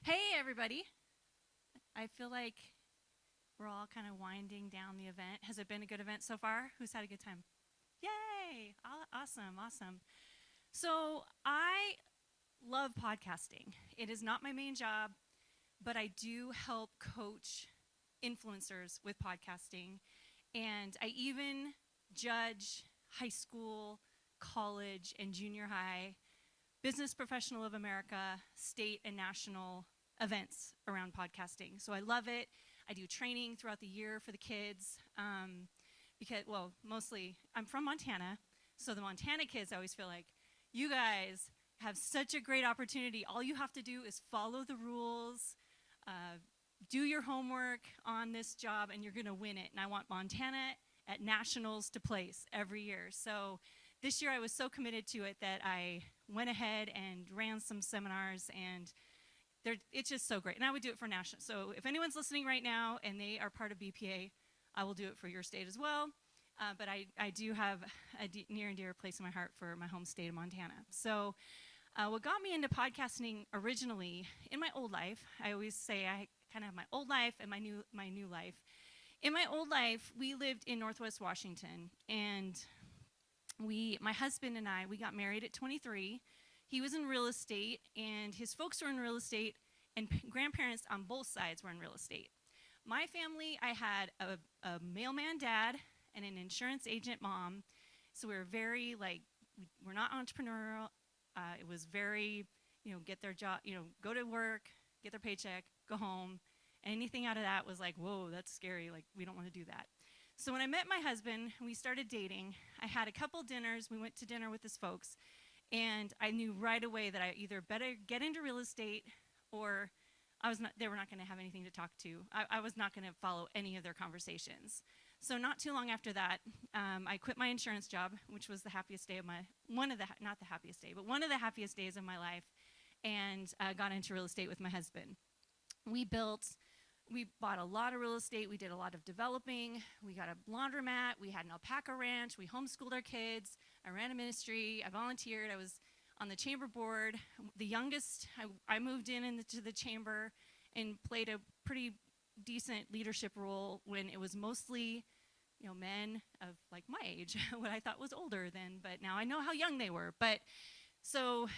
Hey, everybody. I feel like we're all kind of winding down the event. Has it been a good event so far? Who's had a good time? Yay! Awesome, awesome. So, I love podcasting. It is not my main job, but I do help coach influencers with podcasting. And I even judge high school, college, and junior high Business Professional of America, state and national events around podcasting. So I love it. I do training throughout the year for the kids because, well, mostly I'm from Montana. So the Montana kids, I always feel like, you guys have such a great opportunity. All you have to do is follow the rules, do your homework on this job, and you're going to win it. And I want Montana at nationals to place every year. So this year I was so committed to it that I went ahead and ran some seminars, and it's just so great. And I would do it for national. So if anyone's listening right now and they are part of BPA, I will do it for your state as well. But I do have a near and dear place in my heart for my home state of Montana. So what got me into podcasting originally, in my old life, I always say I kind of have my old life and my new life. In my old life, we lived in Northwest Washington, and my husband and I, we got married at 23. He was in real estate, and his folks were in real estate, and grandparents on both sides were in real estate. My family, I had a mailman dad and an insurance agent mom, so we were very, we're not entrepreneurial. It was very, get their job, go to work, get their paycheck, go home. And anything out of that was like, whoa, that's scary. Like, we don't want to do that. So when I met my husband, we started dating. I had a couple dinners. We went to dinner with his folks. And I knew right away that I either better get into real estate or they were not going to have anything to talk to. I was not going to follow any of their conversations. So not too long after that, I quit my insurance job, which was the happiest day of not the happiest day, but one of the happiest days of my life, and got into real estate with my husband. We bought a lot of real estate. We did a lot of developing. We got a laundromat. We had an alpaca ranch. We homeschooled our kids. I ran a ministry. I volunteered. I was on the chamber board. The youngest, I moved into the chamber and played a pretty decent leadership role when it was mostly, men of like my age, what I thought was older then, but now I know how young they were. But so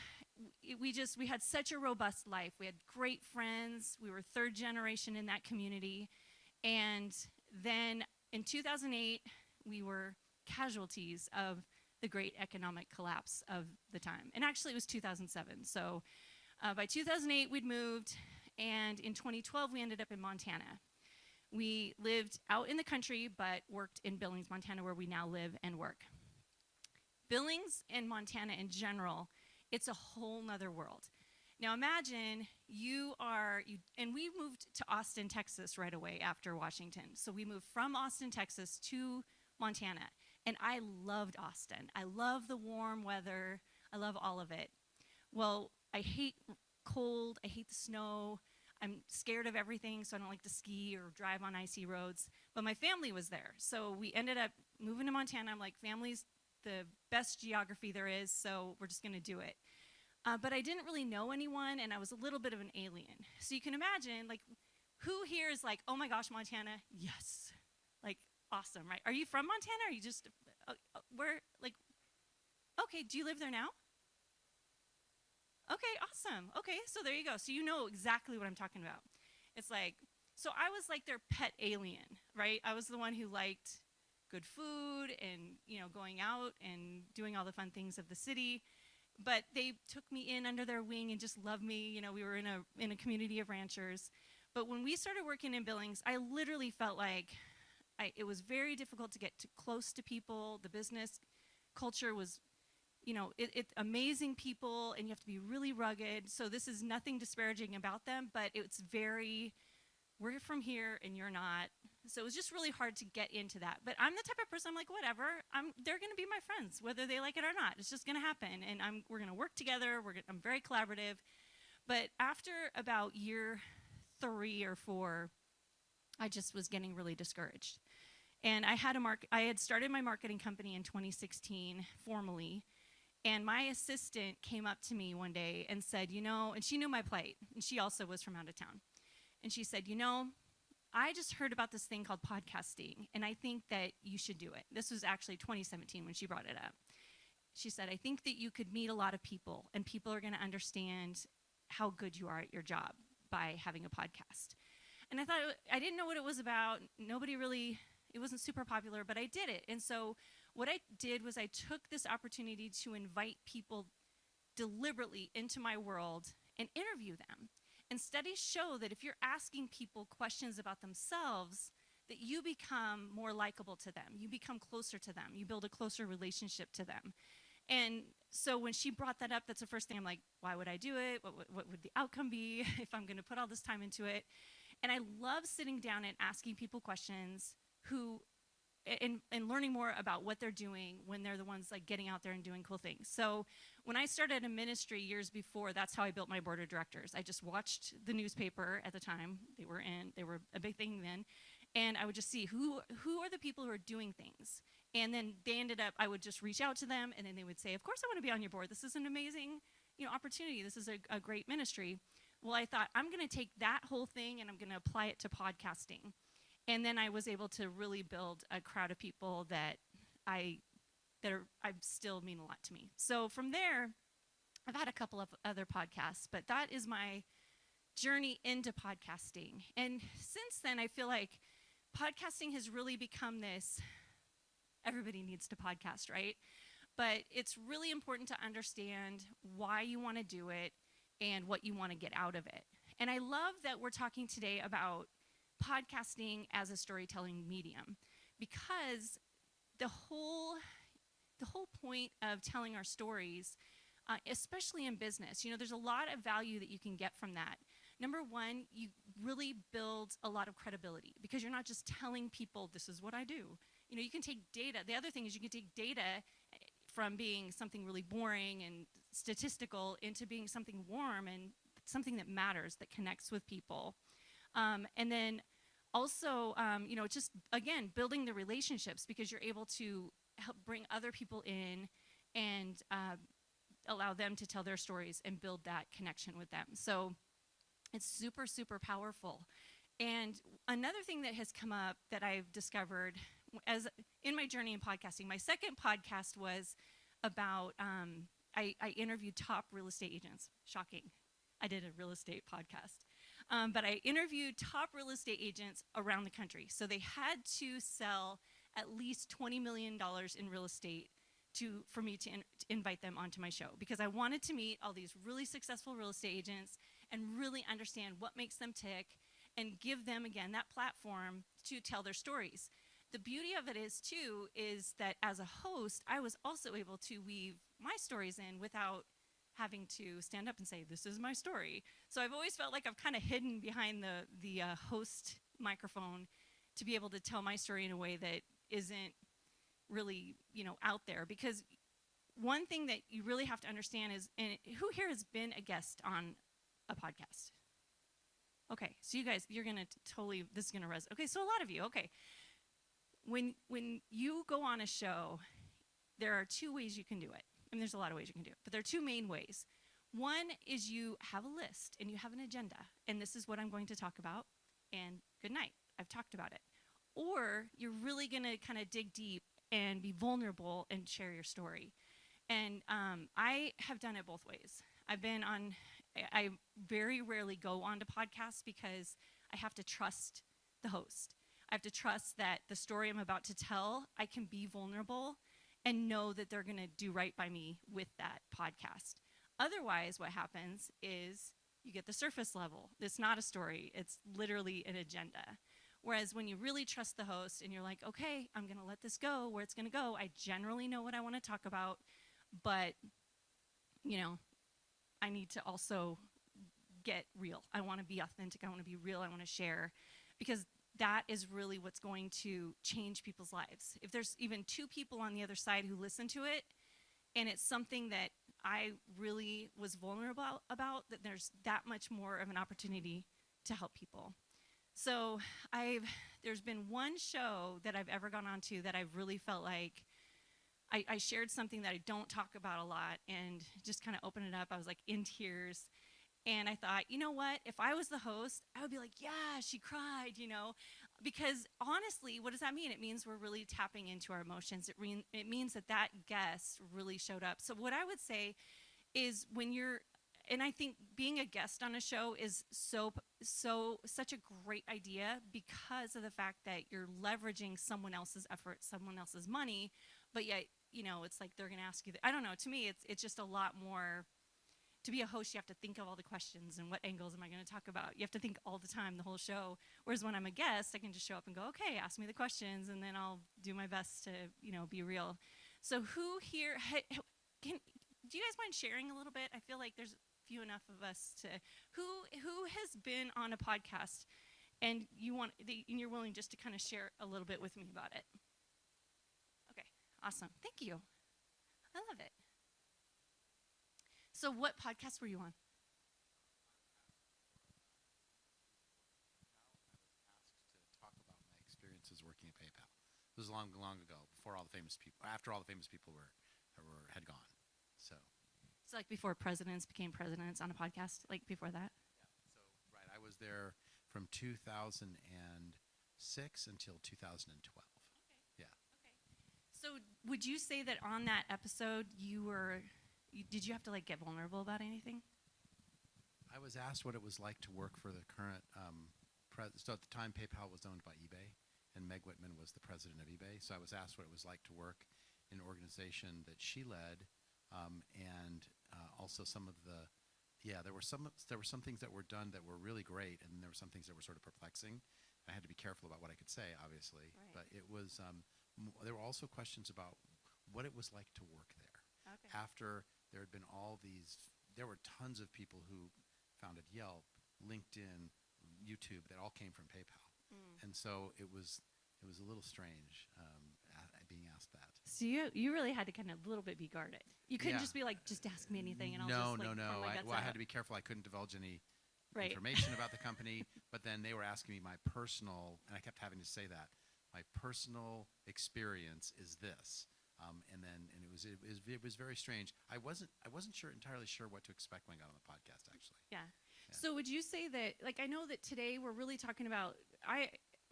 we had such a robust life. We had great friends. We were third generation in that community. And then in 2008, we were casualties of the great economic collapse of the time. And actually, it was 2007. So by 2008, we'd moved. And in 2012, we ended up in Montana. We lived out in the country, but worked in Billings, Montana, where we now live and work. Billings and Montana in general, it's a whole nother world. Now imagine and we moved to Austin, Texas right away after Washington. So we moved from Austin, Texas to Montana. And I loved Austin. I love the warm weather. I love all of it. Well, I hate cold. I hate the snow. I'm scared of everything, so I don't like to ski or drive on icy roads. But my family was there. So we ended up moving to Montana. I'm like, family's the best geography there is, so we're just going to do it. But I didn't really know anyone, and I was a little bit of an alien. So you can imagine, who here is like, oh my gosh, Montana, yes. Awesome, right? Are you from Montana? Or are you just, okay, do you live there now? Okay, awesome. Okay, so there you go. So you know exactly what I'm talking about. It's so I was like their pet alien, right? I was the one who liked good food and, going out and doing all the fun things of the city. But they took me in under their wing and just loved me. We were in a community of ranchers. But when we started working in Billings, I literally felt like it was very difficult to get close to people. The business culture was, it's amazing people, and you have to be really rugged. So this is nothing disparaging about them, but it's we're from here and you're not. So it was just really hard to get into that. But I'm the type of person, I'm like, whatever, they're going to be my friends, whether they like it or not. It's just going to happen, and we're going to work together. I'm very collaborative. But after about year 3 or 4, I just was getting really discouraged. And I had started my marketing company in 2016 formally, And my assistant came up to me one day and said, and she knew my plight, and she also was from out of town. And she said, I just heard about this thing called podcasting, and I think that you should do it. This was actually 2017 when she brought it up. She said, I think that you could meet a lot of people, and people are going to understand how good you are at your job by having a podcast. And I thought, I didn't know what it was about. It wasn't super popular, but I did it. And so what I did was I took this opportunity to invite people deliberately into my world and interview them. And studies show that if you're asking people questions about themselves, that you become more likable to them. You become closer to them. You build a closer relationship to them. And so when she brought that up, that's the first thing I'm like, why would I do it? What would the outcome be if I'm going to put all this time into it? And I love sitting down and asking people questions and learning more about what they're doing when they're the ones like getting out there and doing cool things. So when I started a ministry years before, that's how I built my board of directors. I just watched the newspaper at the time. They were a big thing then. And I would just see who are the people who are doing things. And then I would just reach out to them, and then they would say, of course I want to be on your board. This is an amazing opportunity. This is a great ministry. Well, I thought, I'm going to take that whole thing and I'm going to apply it to podcasting. And then I was able to really build a crowd of people that I still mean a lot to me. So from there, I've had a couple of other podcasts, but that is my journey into podcasting. And since then, I feel like podcasting has really become this, everybody needs to podcast, right? But it's really important to understand why you want to do it and what you want to get out of it. And I love that we're talking today about podcasting as a storytelling medium, because the whole point of telling our stories, especially in business, there's a lot of value that you can get from that. Number one, you really build a lot of credibility because you're not just telling people this is what I do. You can take data. The other thing is you can take data from being something really boring and statistical into being something warm and something that matters, that connects with people. And then also, just, again, building the relationships, because you're able to help bring other people in and allow them to tell their stories and build that connection with them. So it's super, super powerful. And another thing that has come up that I've discovered as in my journey in podcasting, my second podcast was about, I interviewed top real estate agents. Shocking. I did a real estate podcast. But I interviewed top real estate agents around the country. So they had to sell at least $20 million in real estate for me to invite them onto my show, because I wanted to meet all these really successful real estate agents and really understand what makes them tick and give them, again, that platform to tell their stories. The beauty of it is, too, is that as a host, I was also able to weave my stories in without having to stand up and say, this is my story. So I've always felt like I've kind of hidden behind the host microphone to be able to tell my story in a way that isn't really, out there. Because one thing that you really have to understand is, and who here has been a guest on a podcast? Okay, so you guys, you're going to totally, this is going to resonate. Okay, so a lot of you, okay. When you go on a show, there are two ways you can do it. I mean, there's a lot of ways you can do it, but there are two main ways. One is you have a list and you have an agenda, and this is what I'm going to talk about, and good night, I've talked about it. Or you're really going to kind of dig deep and be vulnerable and share your story. And I have done it both ways. I very rarely go on to podcasts because I have to trust the host. I have to trust that the story I'm about to tell, I can be vulnerable and know that they're going to do right by me with that podcast. Otherwise, what happens is you get the surface level. It's not a story. It's literally an agenda. Whereas when you really trust the host and you're like, okay, I'm going to let this go where it's going to go. I generally know what I want to talk about, but, I need to also get real. I want to be authentic. I want to be real. I want to share, because that is really what's going to change people's lives. If there's even two people on the other side who listen to it, and it's something that I really was vulnerable about, that there's that much more of an opportunity to help people. So there's been one show that I've ever gone on to that I've really felt like I shared something that I don't talk about a lot and just kind of opened it up. I was like in tears. And I thought, you know what? If I was the host, I would be like, yeah, she cried, because honestly, what does that mean? It means we're really tapping into our emotions. It means that that guest really showed up. So what I would say is and I think being a guest on a show is such a great idea because of the fact that you're leveraging someone else's effort, someone else's money, but yet, it's like they're going to ask you, I don't know, to me, it's just a lot more. To be a host, you have to think of all the questions and what angles am I going to talk about. You have to think all the time, the whole show. Whereas when I'm a guest, I can just show up and go, okay, ask me the questions, and then I'll do my best to, be real. So who here, do you guys mind sharing a little bit? I feel like there's few enough of us to, who has been on a podcast and you're willing just to kind of share a little bit with me about it? Okay, awesome. Thank you. I love it. So what podcast were you on? Asked to talk about my experiences working at PayPal. It was long ago, before all the famous people, after all the famous people had gone. So like before presidents became presidents on a podcast, like before that? Yeah. So right, I was there from 2006 until 2012. Okay. Yeah. Okay. So would you say that on that episode did you have to like get vulnerable about anything? I was asked what it was like to work for the current so at the time PayPal was owned by eBay, and Meg Whitman was the president of eBay. So I was asked what it was like to work in an organization that she led, and also some of the, there were some things that were done that were really great, and there were some things that were sort of perplexing. I had to be careful about what I could say, obviously, right. But it was there were also questions about what it was like to work there. Okay. After there had been there were tons of people who founded Yelp, LinkedIn, YouTube that all came from PayPal. And so it was a little strange being asked that. So you really had to kind of a little bit be guarded. You couldn't just be like, just ask me anything and I'll just like No. pour my guts I out. had to be careful. I couldn't divulge any right. information about the company, but then they were asking me my personal, and I kept having to say that, my personal experience is this. And it was very strange. I wasn't entirely sure what to expect when I got on the podcast, actually. Yeah. So would you say that, like, I know that today we're really talking about,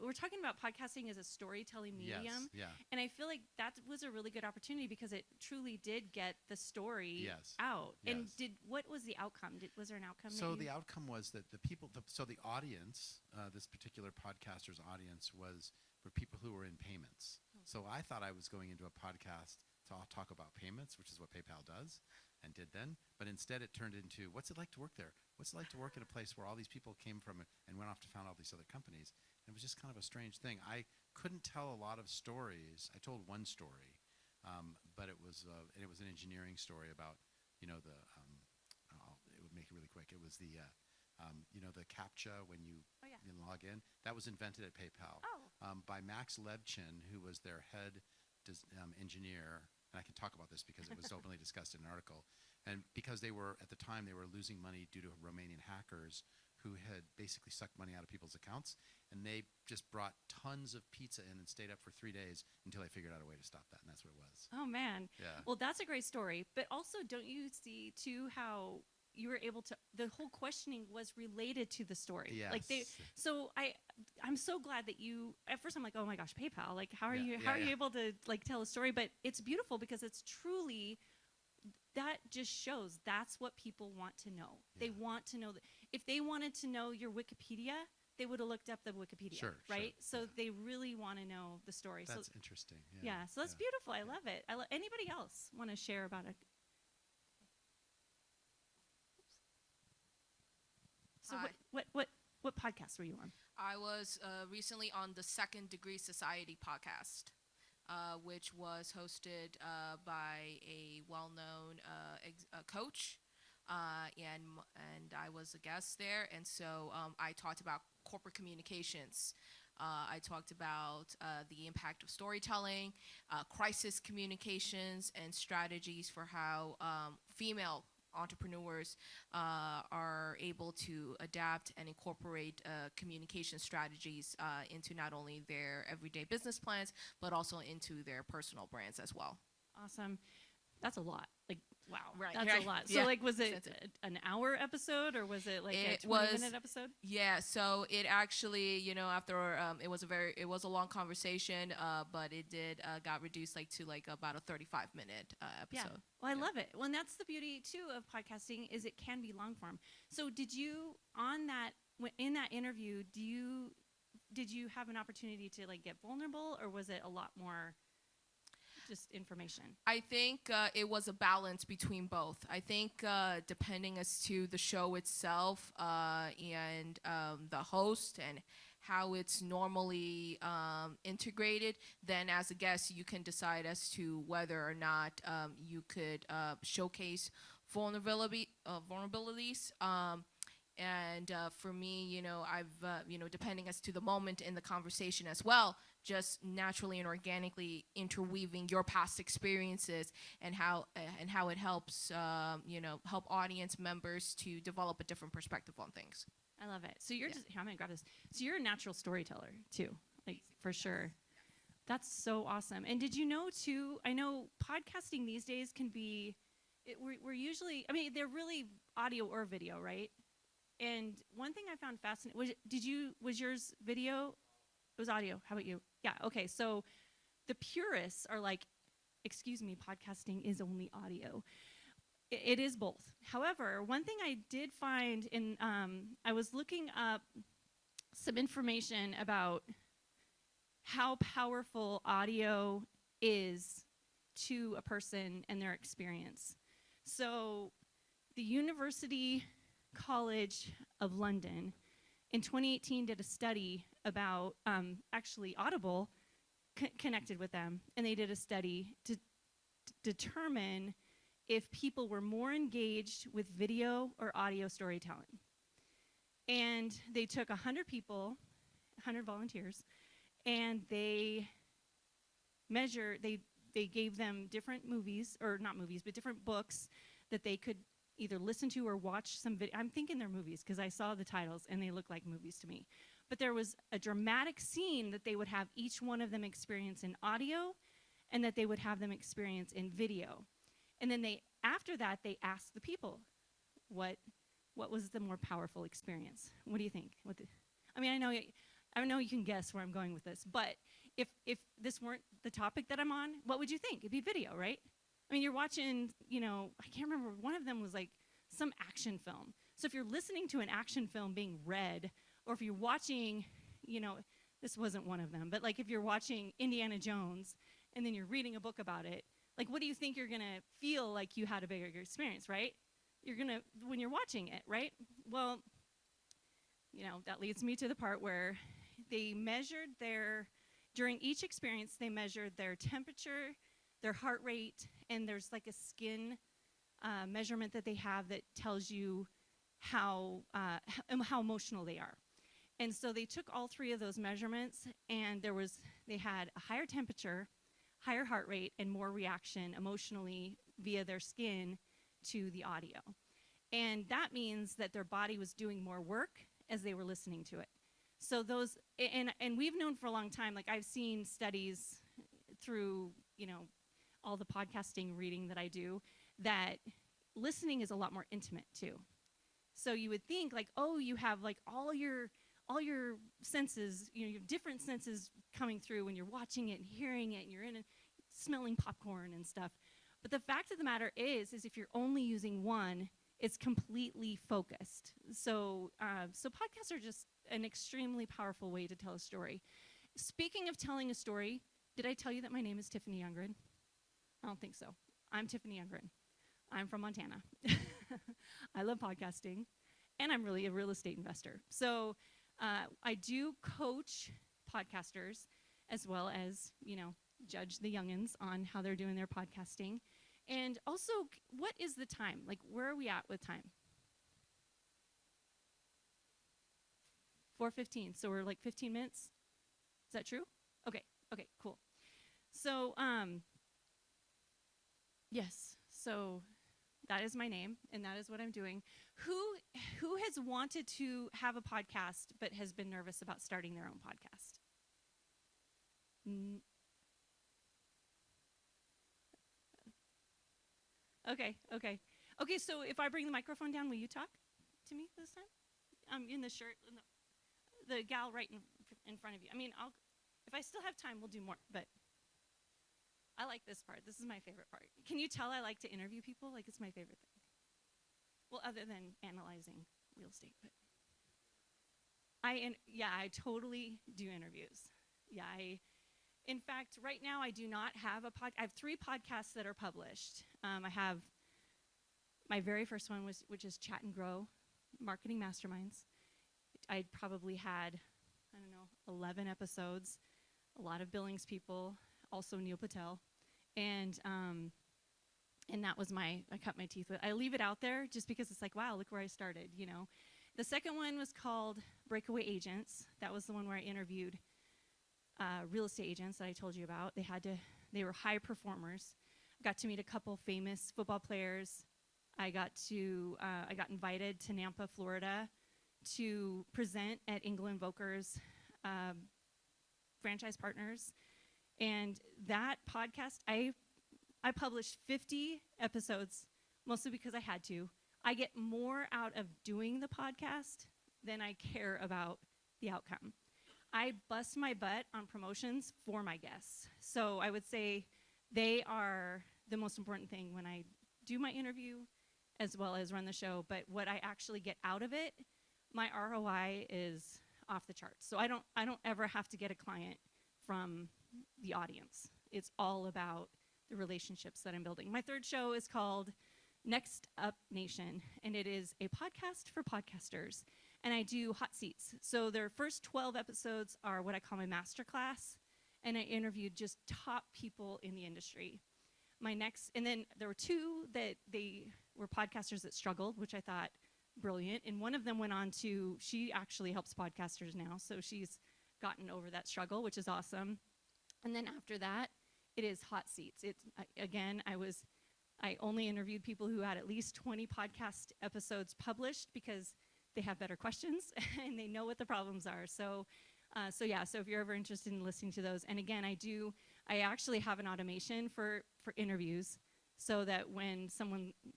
we're talking about podcasting as a storytelling medium. Yes, yeah. And I feel like that was a really good opportunity because it truly did get the story out. Yes. And what was the outcome? Was there an outcome? So the outcome was that the audience, this particular podcaster's audience were people who were in payments. So I thought I was going into a podcast to talk about payments, which is what PayPal does and did then. But instead it turned into, what's it like to work there? What's it like to work in a place where all these people came from and went off to found all these other companies? And it was just kind of a strange thing. I couldn't tell a lot of stories. I told one story, but it was an engineering story about, it would make it really quick. It was the CAPTCHA when you log in. That was invented at PayPal by Max Lebchin, who was their head engineer. And I can talk about this because it was openly discussed in an article. And because at the time, they were losing money due to Romanian hackers who had basically sucked money out of people's accounts. And they just brought tons of pizza in and stayed up for 3 days until they figured out a way to stop that. And that's what it was. Oh, man. Yeah. Well, that's a great story. But also, don't you see, too, how you were able to, the whole questioning was related to the story. Yes. I'm so glad that at first I'm like, oh my gosh, PayPal, like how are you able to like tell a story? But it's beautiful because it's truly, that just shows that's what people want to know. Yeah. They want to know that if they wanted to know your Wikipedia, they would have looked up the Wikipedia, right? Sure. So they really want to know the story. That's interesting. Yeah. So that's beautiful. I love it. Anybody else want to share about it? So what podcast were you on? I was recently on the Second Degree Society podcast, which was hosted by a well-known coach, and I was a guest there. And so I talked about corporate communications. I talked about the impact of storytelling, crisis communications, and strategies for how female entrepreneurs are able to adapt and incorporate communication strategies into not only their everyday business plans, but also into their personal brands as well. Awesome. That's a lot. Like, wow. Right, That's right. a lot. So, Yeah. like, was it Extensive. an hour episode or was it like a It 20-minute episode? Yeah, so it actually, after it was a long conversation, but it did got reduced to about a 35-minute Yeah. episode. Well, I Yeah. love it. Well, and that's the beauty too of podcasting is it can be long form. So, did you in that interview, did you have an opportunity to like get vulnerable, or was it a lot more just information? I think it was a balance between both. I think depending as to the show itself and the host and how it's normally integrated, then as a guest you can decide as to whether or not you could showcase vulnerabilities. And for me, I've, depending as to the moment in the conversation as well, just naturally and organically interweaving your past experiences and how it helps, help audience members to develop a different perspective on things. I love it. So you're just here, I'm gonna grab this. So you're a natural storyteller too, like for sure. That's so awesome. And did you know too? I know podcasting these days can be. We're usually. I mean, they're really audio or video, right? And one thing I found fascinating was yours video? It was audio. How about you? Yeah. Okay. So the purists are like, excuse me, podcasting is only audio. It is both. However, one thing I did find in I was looking up some information about how powerful audio is to a person and their experience. So the University College of London in 2018 did a study about actually Audible connected with them, and they did a study to determine if people were more engaged with video or audio storytelling. And they took 100 people, 100 volunteers, and they gave them different movies, or not movies, but different books that they could either listen to or watch some video. I'm thinking they're movies because I saw the titles and they look like movies to me. But there was a dramatic scene that they would have each one of them experience in audio and that they would have them experience in video. And then after that, they asked the people, what was the more powerful experience? What do you think? I mean, I know you can guess where I'm going with this, but if this weren't the topic that I'm on, what would you think? It'd be video, right? I mean, you're watching, I can't remember, one of them was like some action film. So if you're listening to an action film being read, or if you're watching, this wasn't one of them, but like if you're watching Indiana Jones and then you're reading a book about it, like what do you think you're gonna feel like you had a bigger experience, right? You're gonna, when you're watching it, right? Well, that leads me to the part where they measured during each experience, they measured their temperature, their heart rate, and there's like a skin measurement that they have that tells you how emotional they are. And so they took all three of those measurements, and they had a higher temperature, higher heart rate, and more reaction emotionally via their skin to the audio. And that means that their body was doing more work as they were listening to it. So those, and we've known for a long time, like I've seen studies through, all the podcasting reading that I do, that listening is a lot more intimate too. So you would think like, oh, you have like all your senses, you have different senses coming through when you're watching it and hearing it, and you're smelling popcorn and stuff. But the fact of the matter is if you're only using one, it's completely focused. So podcasts are just an extremely powerful way to tell a story. Speaking of telling a story, did I tell you that my name is Tiffany Youngren? I don't think so. I'm Tiffany Youngren. I'm from Montana. I love podcasting, and I'm really a real estate investor. So I do coach podcasters as well as, judge the youngins on how they're doing their podcasting. And also, what is the time? Like, where are we at with time? 4:15. So we're like 15 minutes? Is that true? Okay, cool. So, yes, so that is my name, and that is what I'm doing. Who has wanted to have a podcast but has been nervous about starting their own podcast? Okay. Okay, so if I bring the microphone down, will you talk to me this time? I'm in the shirt, the gal right in front of you. I mean, if I still have time, we'll do more, but I like this part. This is my favorite part. Can you tell I like to interview people? Like, it's my favorite thing. Well, other than analyzing real estate, but I totally do interviews. Yeah, in fact, right now I do not have I have 3 podcasts that are published. I have my very first one, which is Chat and Grow, Marketing Masterminds. I probably had, 11 episodes, a lot of Billings people, also Neil Patel, and that was I cut my teeth with. I leave it out there just because it's like, wow, look where I started, The second one was called Breakaway Agents. That was the one where I interviewed real estate agents that I told you about. They were high performers. I got to meet a couple famous football players. I got invited to Nampa, Florida, to present at England Voker's franchise partners. And that podcast, I published 50 episodes, mostly because I had to. I get more out of doing the podcast than I care about the outcome. I bust my butt on promotions for my guests. So I would say they are the most important thing when I do my interview as well as run the show. But what I actually get out of it, my ROI is off the charts. So I don't ever have to get a client from the audience. It's all about the relationships that I'm building. My third show is called Next Up Nation, and it is a podcast for podcasters. And I do hot seats. So their first 12 episodes are what I call my masterclass, and I interviewed just top people in the industry. And then there were 2 that they were podcasters that struggled, which I thought brilliant. And one of them went on she actually helps podcasters now, so she's gotten over that struggle, which is awesome. And then after that, it is hot seats. I only interviewed people who had at least 20 podcast episodes published because they have better questions and they know what the problems are. So if you're ever interested in listening to those, and again, I actually have an automation for interviews so that when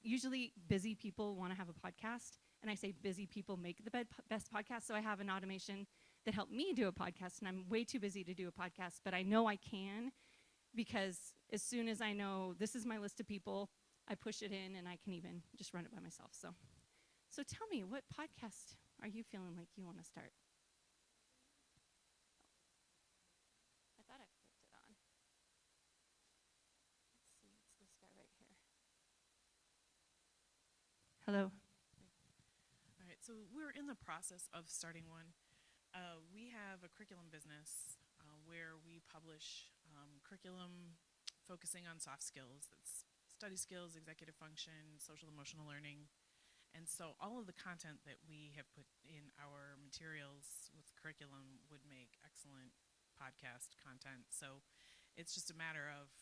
usually busy people want to have a podcast, and I say busy people make the best podcast, so I have an automation that helped me do a podcast, and I'm way too busy to do a podcast, but I know I can, because as soon as I know this is my list of people, I push it in and I can even just run it by myself. So tell me, what podcast are you feeling like you want to start? I thought I flipped it on. Let's see, it's this guy right here. Hello. All right, so we're in the process of starting one. We have a curriculum business where we publish curriculum focusing on soft skills. That's study skills, executive function, social emotional learning. And so all of the content that we have put in our materials with curriculum would make excellent podcast content. So it's just a matter of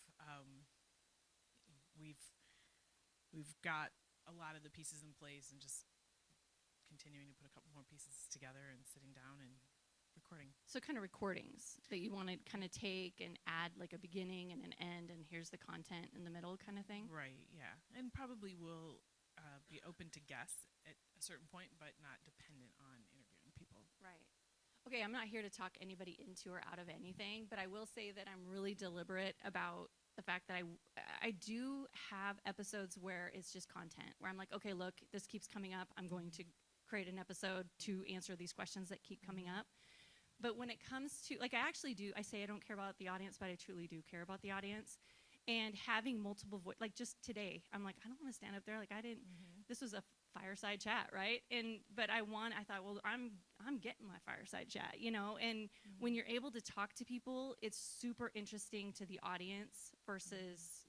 we've got a lot of the pieces in place and just continuing to put a couple more pieces together and sitting down and recording. So kind of recordings that you want to kind of take and add like a beginning and an end, and here's the content in the middle kind of thing? Right, yeah. And probably will be open to guests at a certain point, but not dependent on interviewing people. Right. Okay, I'm not here to talk anybody into or out of anything, but I will say that I'm really deliberate about the fact that I do have episodes where it's just content, where I'm like, okay, look, this keeps coming up. I'm going to create an episode to answer these questions that keep coming up. But when it comes to, like, I say I don't care about the audience, but I truly do care about the audience. And having multiple like just today, I'm like, I don't want to stand up there. Like, this was a fireside chat, right? But I thought, well, I'm getting my fireside chat, and when you're able to talk to people, it's super interesting to the audience versus,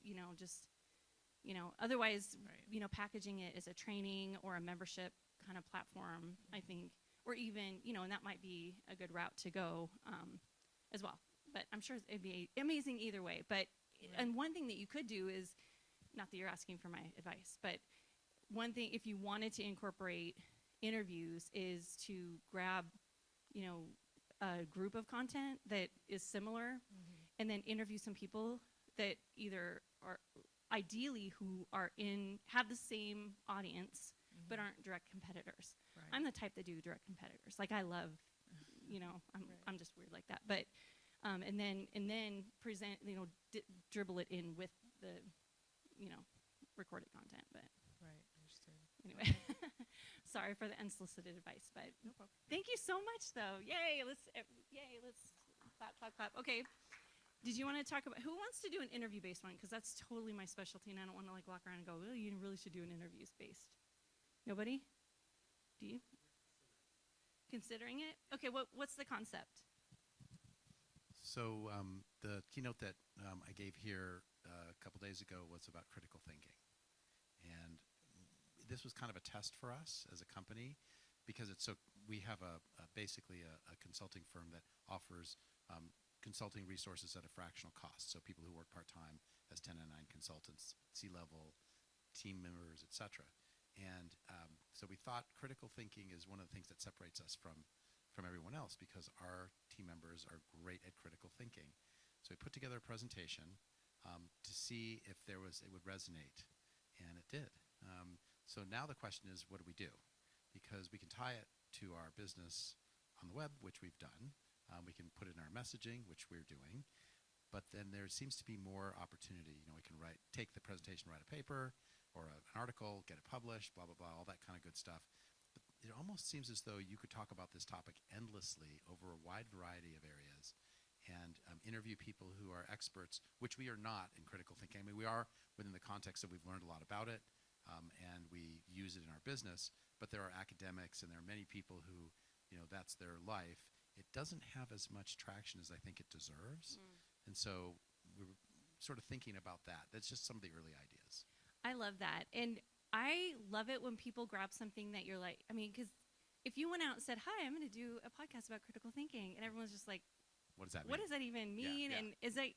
otherwise, Right. Packaging it as a training or a membership kind of platform, I think, or even, and that might be a good route to go as well. But I'm sure it'd be amazing either way. But and one thing that you could do is, not that you're asking for my advice, but one thing, if you wanted to incorporate interviews, is to grab, a group of content that is similar, and then interview some people that either ideally who are have the same audience but aren't direct competitors. Right. I'm the type that do direct competitors. Like I love, I'm just weird like that. But and then present, dribble it in with the, recorded content. But Right. Understood. anyway, sorry for the unsolicited advice. But No problem. thank you so much, though. Yay! Let's clap, clap, clap. Okay. Did you want to talk about who wants to do an interview-based one? Because that's totally my specialty, and I don't want to walk around and go, "Oh, you really should do an interviews-based." Nobody? Do you? Considering it? Okay. What's the concept? So the keynote that I gave here a couple days ago was about critical thinking. And this was kind of a test for us as a company because we have basically a consulting firm that offers consulting resources at a fractional cost. So people who work part-time as 1099 consultants, C-level team members, etc. And so we thought critical thinking is one of the things that separates us from everyone else because our team members are great at critical thinking. So we put together a presentation to see if it would resonate, and it did. So now the question is, what do we do? Because we can tie it to our business on the web, which we've done. We can put it in our messaging, which we're doing. But then there seems to be more opportunity. We can take the presentation, write a paper or an article, get it published, blah, blah, blah, all that kind of good stuff. But it almost seems as though you could talk about this topic endlessly over a wide variety of areas and interview people who are experts, which we are not in critical thinking. I mean, we are within the context that we've learned a lot about it, and we use it in our business, but there are academics and there are many people who, that's their life. It doesn't have as much traction as I think it deserves. And so we're sort of thinking about that. That's just some of the early ideas. I love that. And I love it when people grab something that you're like, because if you went out and said, "Hi, I'm going to do a podcast about critical thinking," and everyone's just like, What does that mean? what does that even mean? Yeah. And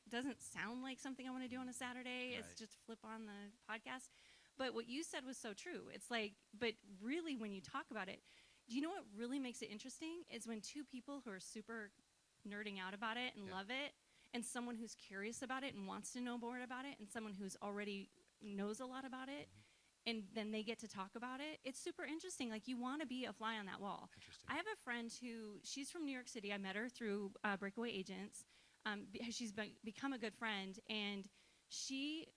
doesn't sound like something I want to do on a Saturday. Right. It's just flip on the podcast. But what you said was so true. It's like, but really when you talk about it, do you know what really makes it interesting is when two people who are super nerding out about it and love it, and someone who's curious about it and wants to know more about it, and someone who's already knows a lot about it, and then they get to talk about it. It's super interesting. Like, you want to be a fly on that wall. Interesting. I have a friend she's from New York City. I met her through Breakaway Agents. She's become a good friend, and she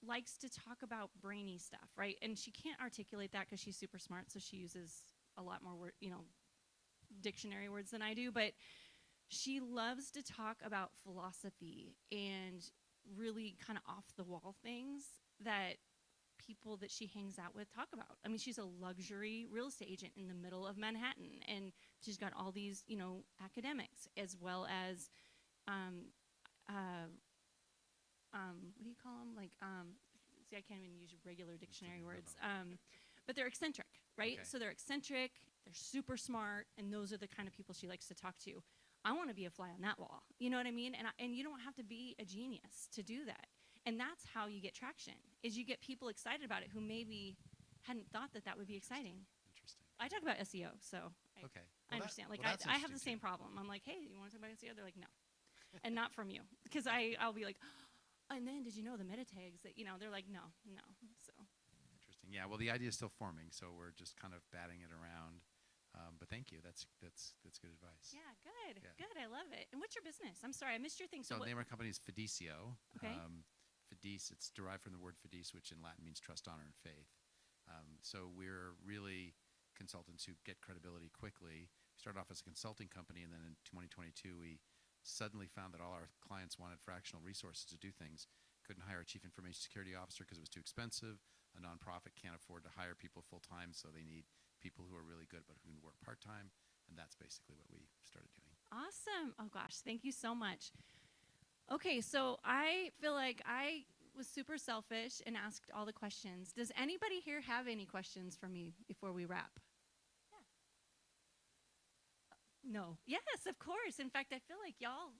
likes to talk about brainy stuff, right? And she can't articulate that because she's super smart, so she uses a lot more dictionary words than I do. But she loves to talk about philosophy and really kind of off-the-wall things that people that she hangs out with talk about. I mean, she's a luxury real estate agent in the middle of Manhattan, and she's got all these, academics as well as, what do you call them? Like, see, I can't even use regular dictionary words. But they're eccentric, right? Okay. So they're eccentric, they're super smart, and those are the kind of people she likes to talk to. I want to be a fly on that wall. You know what I mean? And you don't have to be a genius to do that. And that's how you get traction, is you get people excited about it who maybe hadn't thought that would be exciting. Interesting. I talk about SEO, so Okay. I Well, understand. Like, that's I have the interesting same problem. I'm like, hey, you want to talk about SEO? They're like, no. And not from you. Because I'll be like, and then did you know the meta tags that, they're like, no. So Interesting. Yeah. Well, the idea is still forming, so we're just kind of batting it around. But thank you. That's good advice. yeah, good. Yeah. Good. I love it. And what's your business? I'm sorry, I missed your thing. So what, the name of our company is Fidecio. Okay. Fides, it's derived from the word fides, which in Latin means trust, honor, and faith. So we're really consultants who get credibility quickly. We started off as a consulting company, and then in 2022, we suddenly found that all our clients wanted fractional resources to do things. Couldn't hire a chief information security officer because it was too expensive. A nonprofit can't afford to hire people full-time, so they need people who are really good but who can work part-time, and that's basically what we started doing. awesome. Oh gosh, thank you so much. Okay, so I feel like I was super selfish and asked all the questions. Does anybody here have any questions for me before we wrap? Yeah. No. Yes, of course. In fact, I feel like y'all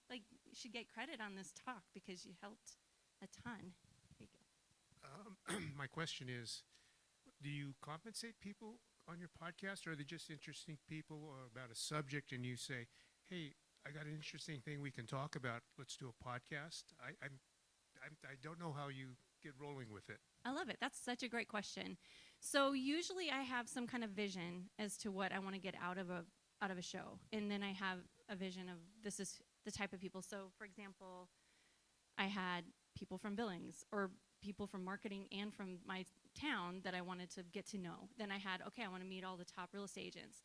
should get credit on this talk because you helped a ton. There you go. My question is, do you compensate people on your podcast, or are they just interesting people or about a subject and you say, hey, I got an interesting thing we can talk about, let's do a podcast? I don't know how you get rolling with it? I love it. That's such a great question. So usually I have some kind of vision as to what I want to get out of a show, and then I have a vision of this is the type of people. So for example, I had people from Billings or people from marketing and from my town that I wanted to get to know. Then I had, okay, I want to meet all the top real estate agents.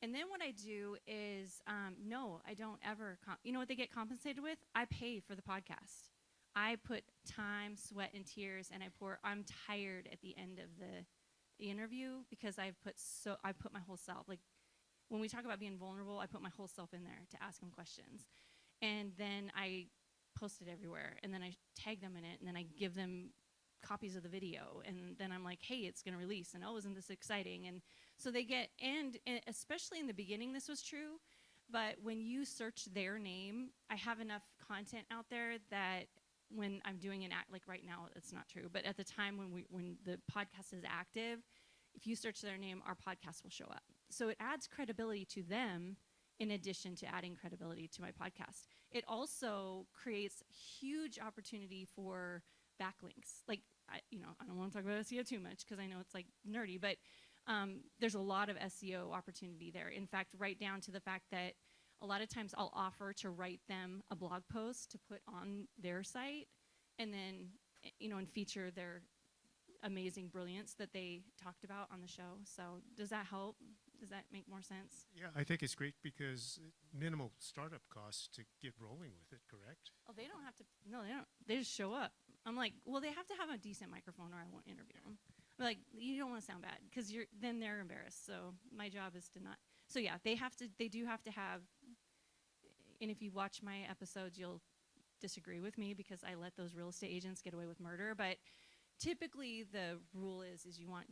And then what I do is, no, I don't ever, you know what they get compensated with? I pay for the podcast. I put time, sweat, and tears, and I'm tired at the end of the interview because I put my whole self, like when we talk about being vulnerable, I put my whole self in there to ask them questions. And then I post it everywhere, and then I tag them in it, and then I give them copies of the video, and then I'm like, hey, it's going to release, and oh, isn't this exciting? And so they get, and especially in the beginning this was true, but when you search their name, I have enough content out there that when I'm doing an act, like right now it's not true, but at the time when the podcast is active, if you search their name, our podcast will show up. So it adds credibility to them in addition to adding credibility to my podcast. It also creates huge opportunity for backlinks. Like, I don't want to talk about SEO too much because I know it's like nerdy, but there's a lot of SEO opportunity there. In fact, right down to the fact that a lot of times I'll offer to write them a blog post to put on their site and then, and feature their amazing brilliance that they talked about on the show. So does that help? Does that make more sense? Yeah, I think it's great because minimal startup costs to get rolling with it, correct? Oh, they don't have to. No, they don't. They just show up. I'm like, well, they have to have a decent microphone or I won't interview them. I'm like, you don't want to sound bad because then they're embarrassed. So my job is to not. So yeah, they do have to have. And if you watch my episodes, you'll disagree with me because I let those real estate agents get away with murder. But typically the rule is you want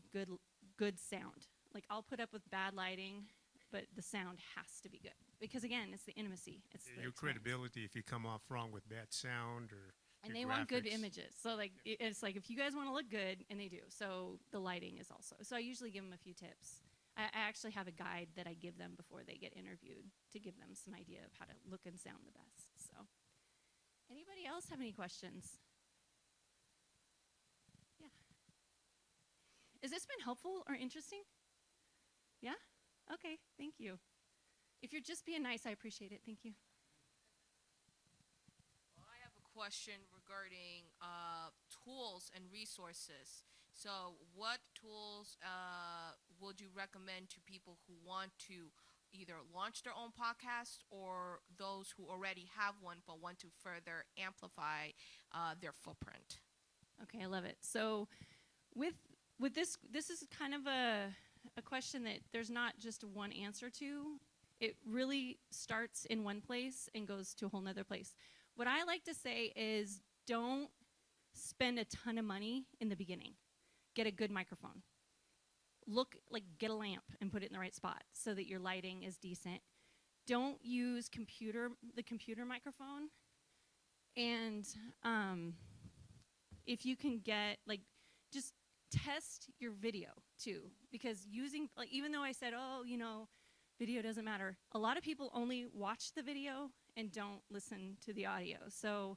good sound. Like I'll put up with bad lighting, but the sound has to be good because again, it's the intimacy. It's the Your experience. credibility if you come off wrong with bad sound or And your they want good graphics. images. So like it's like if you guys want to look good, and they do. So the lighting is also. So I usually give them a few tips. I actually have a guide that I give them before they get interviewed to give them some idea of how to look and sound the best. So anybody else have any questions? Yeah. Has this been helpful or interesting? Yeah? Okay, thank you. If you're just being nice, I appreciate it. Thank you. Well, I have a question regarding tools and resources. So what tools would you recommend to people who want to either launch their own podcast or those who already have one but want to further amplify their footprint? Okay, I love it. So with this is kind of a question that there's not just one answer to. It really starts in one place and goes to a whole nother place. What I like to say is don't spend a ton of money in the beginning. Get a good microphone. Get a lamp and put it in the right spot so that your lighting is decent. Don't use the computer microphone. And if you can get, just test your video too. Because even though I said, video doesn't matter, a lot of people only watch the video and don't listen to the audio. So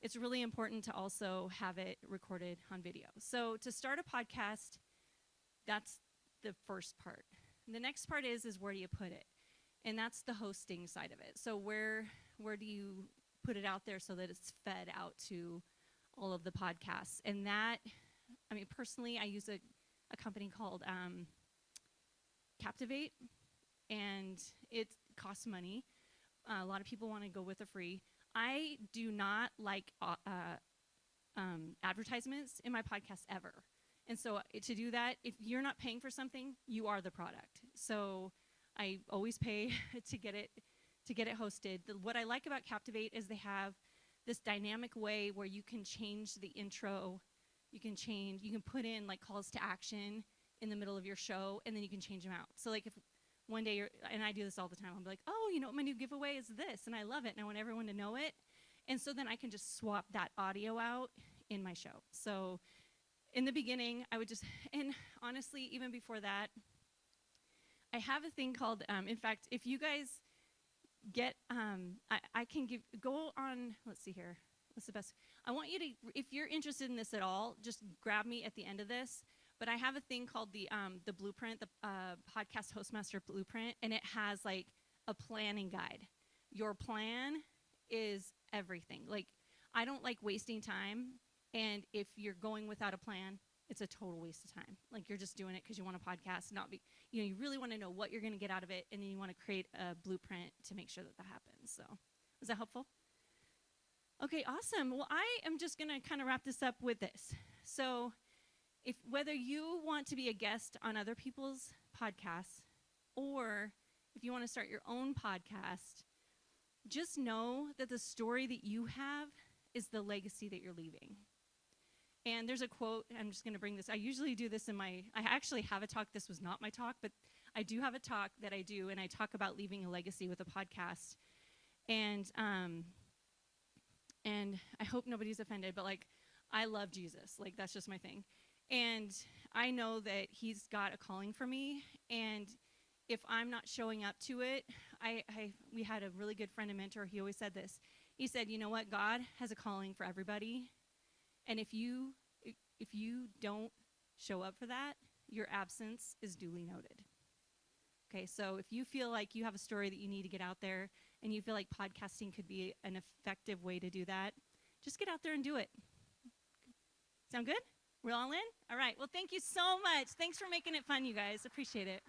it's really important to also have it recorded on video. So to start a podcast, that's the first part. The next part is where do you put it? And that's the hosting side of it. So where do you put it out there so that it's fed out to all of the podcasts? And that, personally, I use a company called Captivate, and it costs money. A lot of people want to go with a free. I do not like advertisements in my podcast ever. And so to do that, if you're not paying for something, you are the product. So I always pay to get it hosted. What I like about Captivate is they have this dynamic way where you can change the intro. You can put in calls to action in the middle of your show, and then you can change them out. So if one day and I do this all the time, I'm like, my new giveaway is this, and I love it, and I want everyone to know it. And so then I can just swap that audio out in my show. So in the beginning, I would and honestly, even before that, I have a thing called, in fact, if you guys get, I can go on, let's see here. What's the best? I want you to, if you're interested in this at all, just grab me at the end of this. But I have a thing called the blueprint, the podcast Hostmaster blueprint, and it has like a planning guide. Your plan is everything. Like, I don't like wasting time, and if you're going without a plan, it's a total waste of time. Like, you're just doing it because you want a podcast, not be, you really want to know what you're going to get out of it, and then you want to create a blueprint to make sure that that happens. So, is that helpful? Okay, awesome. Well, I am just going to kind of wrap this up with this. So, if whether you want to be a guest on other people's podcasts, or if you want to start your own podcast, just know that the story that you have is the legacy that you're leaving. And there's a quote, I'm just going to bring this. I usually do this I actually have a talk. This was not my talk, but I do have a talk that I do, and I talk about leaving a legacy with a podcast. And I hope nobody's offended, but like, I love Jesus. Like, that's just my thing. And I know that he's got a calling for me, and if I'm not showing up to it, we had a really good friend and mentor. He always said this. He said, you know what? God has a calling for everybody, and if you don't show up for that, your absence is duly noted. Okay, so if you feel like you have a story that you need to get out there, and you feel like podcasting could be an effective way to do that, just get out there and do it. Sound good? We're all in? All right. Well, thank you so much. Thanks for making it fun, you guys. Appreciate it.